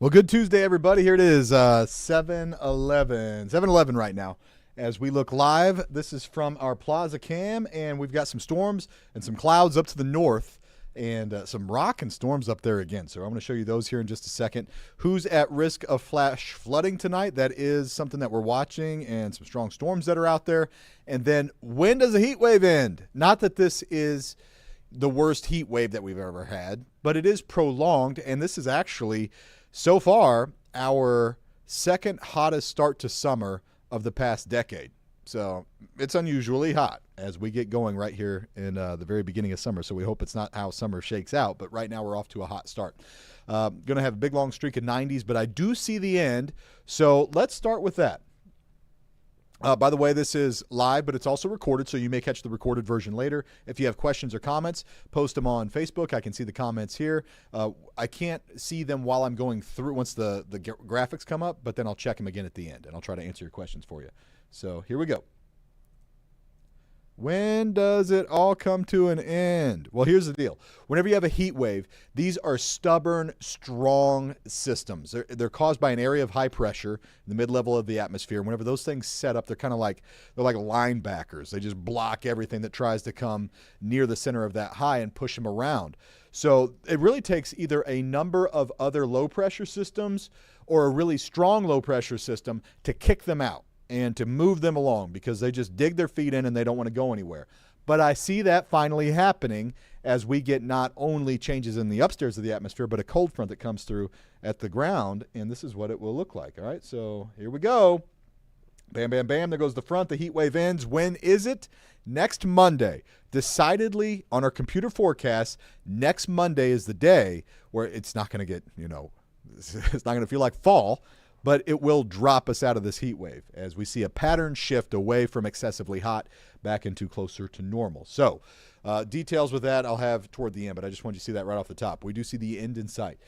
Well, good Tuesday, everybody. Here it is, 7:11 right now. As we look live, this is from our Plaza Cam, and we've got some storms and some clouds up to the north and some rock and storms up there again. So I'm going to show you those here in just a second. Who's at risk of flash flooding tonight? That is something that we're watching, and some strong storms that are out there. And then when does the heat wave end? Not that this is the worst heat wave that we've ever had, but it is prolonged, and this is actually so far our second hottest start to summer of the past decade. So it's unusually hot as we get going right here in the very beginning of summer. So we hope it's not how summer shakes out, but right now we're off to a hot start. Going to have a big long streak of 90s, but I do see the end. So let's start with that. By the way, this is live, but it's also recorded, so you may catch the recorded version later. If you have questions or comments, post them on Facebook. I can see the comments here. I can't see them while I'm going through once the graphics come up, but then I'll check them again at the end, and I'll try to answer your questions for you. So here we go. When does it all come to an end? Well, here's the deal. Whenever you have a heat wave, these are stubborn, strong systems. They're caused by an area of high pressure in the mid-level of the atmosphere. Whenever those things set up, they're like linebackers. They just block everything that tries to come near the center of that high and push them around. So it really takes either a number of other low-pressure systems or a really strong low-pressure system to kick them out and to move them along, because they just dig their feet in and they don't want to go anywhere. But I see that finally happening as we get not only changes in the upstairs of the atmosphere, but a cold front that comes through at the ground, and this is what it will look like. All right, so here we go. Bam, bam, bam. There goes the front. The heat wave ends. When is it? Next Monday. Decidedly, on our computer forecast, next Monday is the day where it's not going to get, it's not going to feel like fall, but it will drop us out of this heat wave as we see a pattern shift away from excessively hot back into closer to normal. So details with that I'll have toward the end, but I just wanted you to see that right off the top. We do see the end in sight.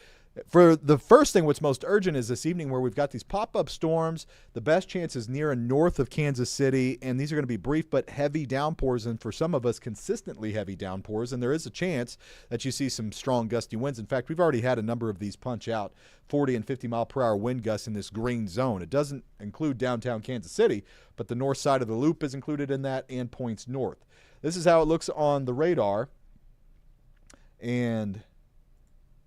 For the first thing, what's most urgent is this evening where we've got these pop-up storms. The best chance is near and north of Kansas City, and these are going to be brief but heavy downpours, and for some of us, consistently heavy downpours, and there is a chance that you see some strong gusty winds. In fact, we've already had a number of these punch out 40 and 50 mile per hour wind gusts in this green zone. It doesn't include downtown Kansas City, but the north side of the loop is included in that and points north. This is how it looks on the radar, and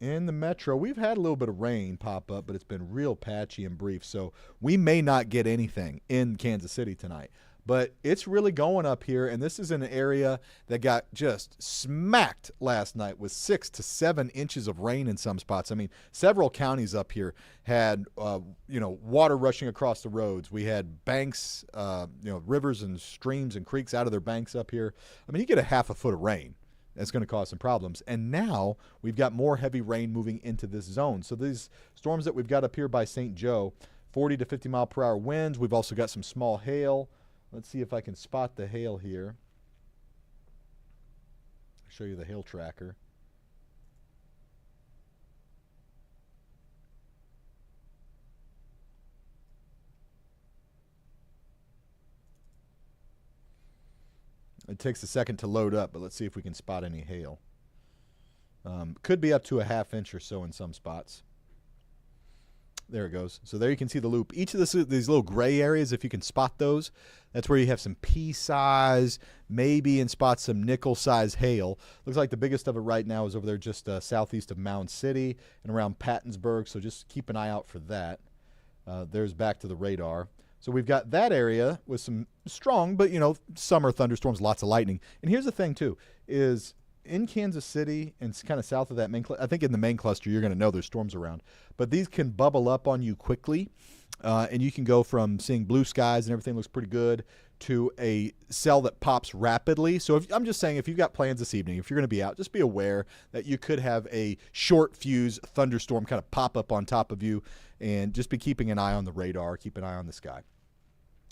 in the metro, we've had a little bit of rain pop up, but it's been real patchy and brief. So we may not get anything in Kansas City tonight. But it's really going up here, and this is an area that got just smacked last night with 6 to 7 inches of rain in some spots. I mean, several counties up here had, water rushing across the roads. We had banks, rivers and streams and creeks out of their banks up here. I mean, you get a half a foot of rain. That's going to cause some problems. And now we've got more heavy rain moving into this zone. So these storms that we've got up here by St. Joe, 40 to 50 mile per hour winds. We've also got some small hail. Let's see if I can spot the hail here. I'll show you the hail tracker. It takes a second to load up, but let's see if we can spot any hail. Could be up to a half inch or so in some spots. There it goes. So there you can see the loop. Each of these little gray areas, if you can spot those, that's where you have some pea size, maybe in spots some nickel size hail. Looks like the biggest of it right now is over there just southeast of Mound City and around Pattonsburg, so just keep an eye out for that. There's back to the radar. So we've got that area with some strong, but, summer thunderstorms, lots of lightning. And here's the thing, too, is in Kansas City and kind of south of that main cluster, I think in the main cluster you're going to know there's storms around. But these can bubble up on you quickly, and you can go from seeing blue skies and everything looks pretty good to a cell that pops rapidly. So I'm just saying, if you've got plans this evening, if you're going to be out, just be aware that you could have a short fuse thunderstorm kind of pop up on top of you, and just be keeping an eye on the radar, keep an eye on the sky.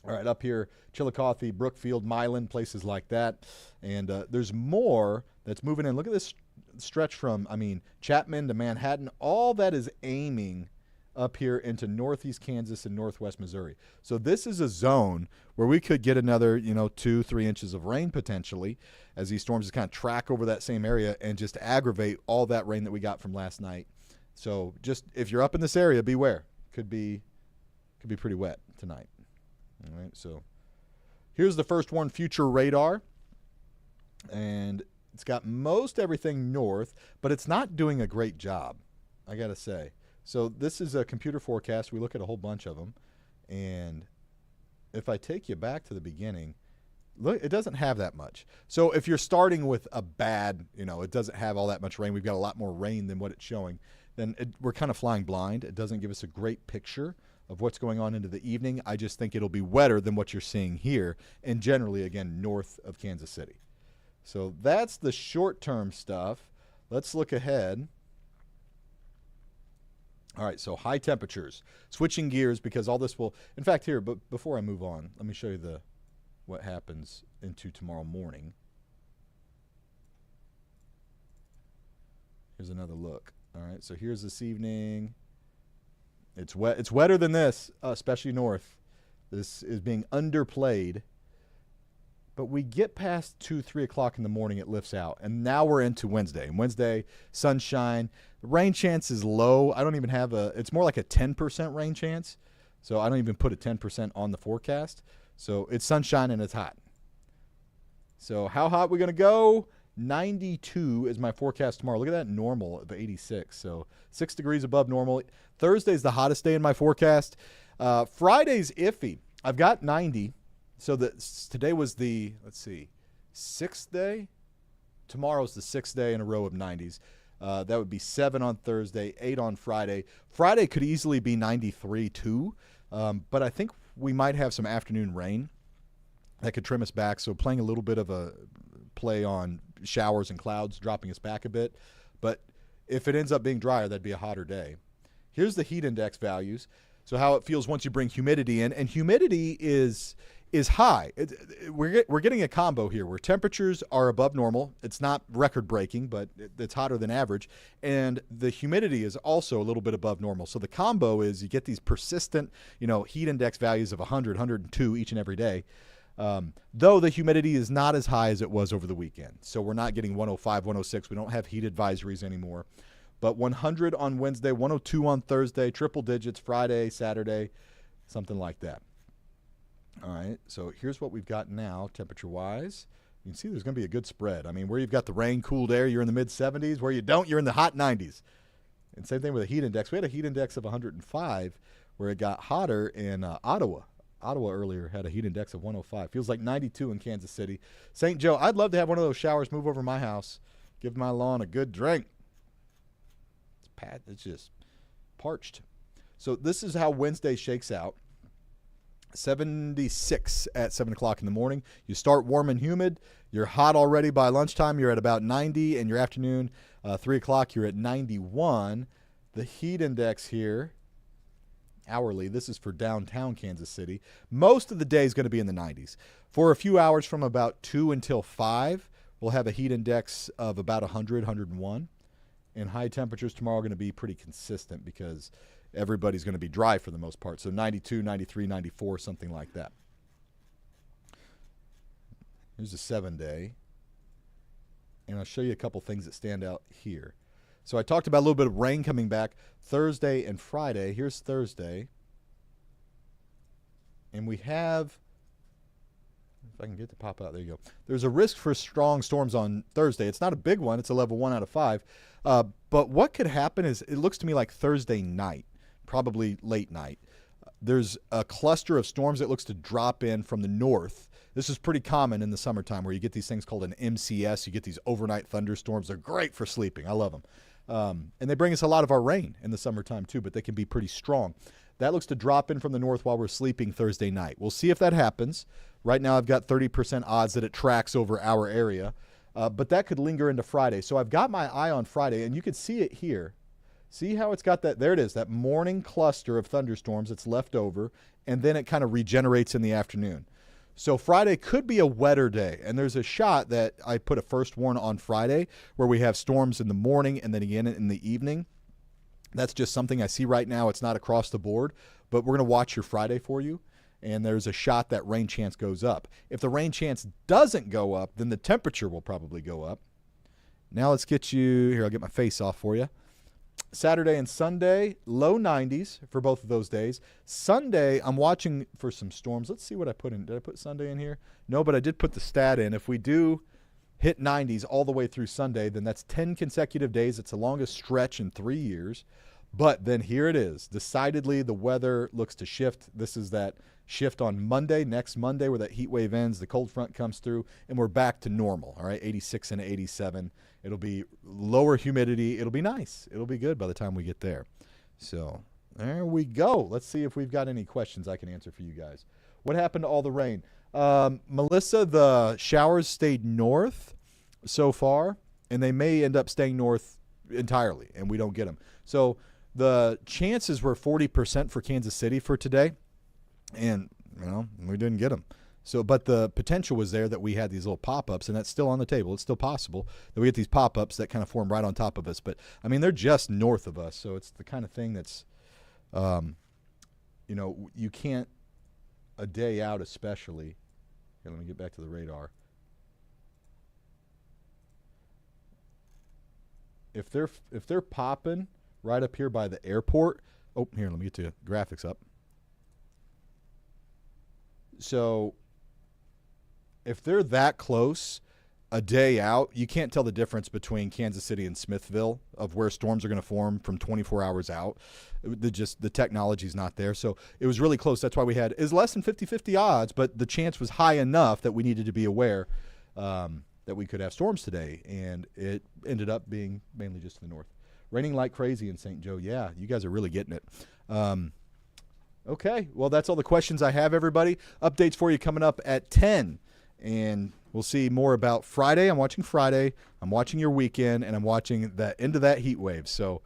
All right, up here, Chillicothe, Brookfield, Milan, places like that. And there's more that's moving in. Look at this stretch from, Chapman to Manhattan. All that is aiming up here into northeast Kansas and northwest Missouri. So this is a zone where we could get another, 2-3 inches of rain potentially as these storms just kind of track over that same area and just aggravate all that rain that we got from last night So just if you're up in this area, beware. Could be pretty wet tonight. All right, so here's the first one, future radar. And it's got most everything north, but it's not doing a great job, I got to say. So this is a computer forecast. We look at a whole bunch of them. And if I take you back to the beginning, look, it doesn't have that much. So if you're starting with a bad, it doesn't have all that much rain, we've got a lot more rain than what it's showing, then we're kind of flying blind. It doesn't give us a great picture of what's going on into the evening. I just think it'll be wetter than what you're seeing here, and generally, again, north of Kansas City. So that's the short-term stuff. Let's look ahead. All right, so high temperatures. Switching gears because all this will, in fact, here, but before I move on, let me show you what happens into tomorrow morning. Here's another look. All right, so here's this evening. It's wet. It's wetter than this, especially north. This is being underplayed. But we get past 2, 3 o'clock in the morning, it lifts out. And now we're into Wednesday. And Wednesday, sunshine. The rain chance is low. I don't even have it's more like a 10% rain chance. So I don't even put a 10% on the forecast. So it's sunshine and it's hot. So how hot we're going to go? 92 is my forecast tomorrow. Look at that, normal of 86. So 6 degrees above normal. Thursday's the hottest day in my forecast. Friday's iffy. I've got 90. So today was the, 6th day? Tomorrow's the 6th day in a row of 90s. That would be 7 on Thursday, 8 on Friday. Friday could easily be 93 too, but I think we might have some afternoon rain that could trim us back. So playing a little bit of a play on showers and clouds, dropping us back a bit. But if it ends up being drier, that'd be a hotter day. Here's the heat index values. So how it feels once you bring humidity in, and humidity is high. We're getting a combo here where temperatures are above normal. It's not record breaking, but it's hotter than average. And the humidity is also a little bit above normal. So the combo is you get these persistent, heat index values of 100, 102 each and every day. Though the humidity is not as high as it was over the weekend. So we're not getting 105, 106. We don't have heat advisories anymore. But 100 on Wednesday, 102 on Thursday, triple digits Friday, Saturday, something like that. All right, so here's what we've got now, temperature-wise. You can see there's going to be a good spread. I mean, where you've got the rain, cooled air, you're in the mid-70s. Where you don't, you're in the hot 90s. And same thing with a heat index. We had a heat index of 105 where it got hotter in Ottawa. Ottawa earlier had a heat index of 105. Feels like 92 in Kansas City. St. Joe, I'd love to have one of those showers move over my house, give my lawn a good drink. It's just parched. So this is how Wednesday shakes out. 76 at 7 o'clock in the morning. You start warm and humid. You're hot already by lunchtime. You're at about 90. And your afternoon, 3 o'clock, you're at 91. The heat index here, hourly, this is for downtown Kansas City. Most of the day is going to be in the 90s. For a few hours from about 2 until 5, we'll have a heat index of about 100, 101. And high temperatures tomorrow are going to be pretty consistent because everybody's going to be dry for the most part. So 92, 93, 94, something like that. Here's a 7-day. And I'll show you a couple things that stand out here. So I talked about a little bit of rain coming back Thursday and Friday. Here's Thursday. And we have, if I can get to pop out, there you go. There's a risk for strong storms on Thursday. It's not a big one. It's a level 1 out of 5. But what could happen is it looks to me like Thursday night, probably late night. There's a cluster of storms that looks to drop in from the north. This is pretty common in the summertime where you get these things called an MCS. You get these overnight thunderstorms. They're great for sleeping. I love them. And they bring us a lot of our rain in the summertime too, but they can be pretty strong. That looks to drop in from the north while we're sleeping Thursday night. We'll see if that happens. Right now I've got 30% odds that it tracks over our area. But that could linger into Friday. So I've got my eye on Friday, and you can see it here. See how it's got that? There it is, that morning cluster of thunderstorms that's left over, and then it kind of regenerates in the afternoon. So Friday could be a wetter day, and there's a shot that I put a first warn on Friday where we have storms in the morning and then again in the evening. That's just something I see right now. It's not across the board, but we're going to watch your Friday for you. And there's a shot that rain chance goes up. If the rain chance doesn't go up, then the temperature will probably go up. Now let's get you, here, I'll get my face off for you. Saturday and Sunday, low 90s for both of those days. Sunday, I'm watching for some storms. Let's see what I put in. Did I put Sunday in here? No, but I did put the stat in. If we do hit 90s all the way through Sunday, then that's 10 consecutive days. It's the longest stretch in 3 years. But then here it is. Decidedly, the weather looks to shift. This is that shift on Monday, next Monday, where that heat wave ends. The cold front comes through, and we're back to normal, all right, 86 and 87. It'll be lower humidity. It'll be nice. It'll be good by the time we get there. So there we go. Let's see if we've got any questions I can answer for you guys. What happened to all the rain? Melissa, the showers stayed north so far, and they may end up staying north entirely, and we don't get them. So the chances were 40% for Kansas City for today, and we didn't get them. So, but the potential was there that we had these little pop-ups, and that's still on the table. It's still possible that we get these pop-ups that kind of form right on top of us. But, I mean, they're just north of us, so it's the kind of thing that's, you can't a day out especially. Here, let me get back to the radar. If they're popping right up here by the airport, here, let me get the graphics up. So if they're that close a day out, you can't tell the difference between Kansas City and Smithville of where storms are going to form from 24 hours out. The technology's not there. So it was really close. That's why we had is less than 50-50 odds, but the chance was high enough that we needed to be aware that we could have storms today. And it ended up being mainly just to the north. Raining like crazy in St. Joe. Yeah, you guys are really getting it. Okay, well, that's all the questions I have, everybody. Updates for you coming up at 10. And we'll see more about Friday. I'm watching Friday. I'm watching your weekend, and I'm watching the end of that heat wave. So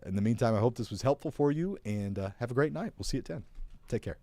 in the meantime, I hope this was helpful for you, and have a great night. We'll see you at 10. Take care.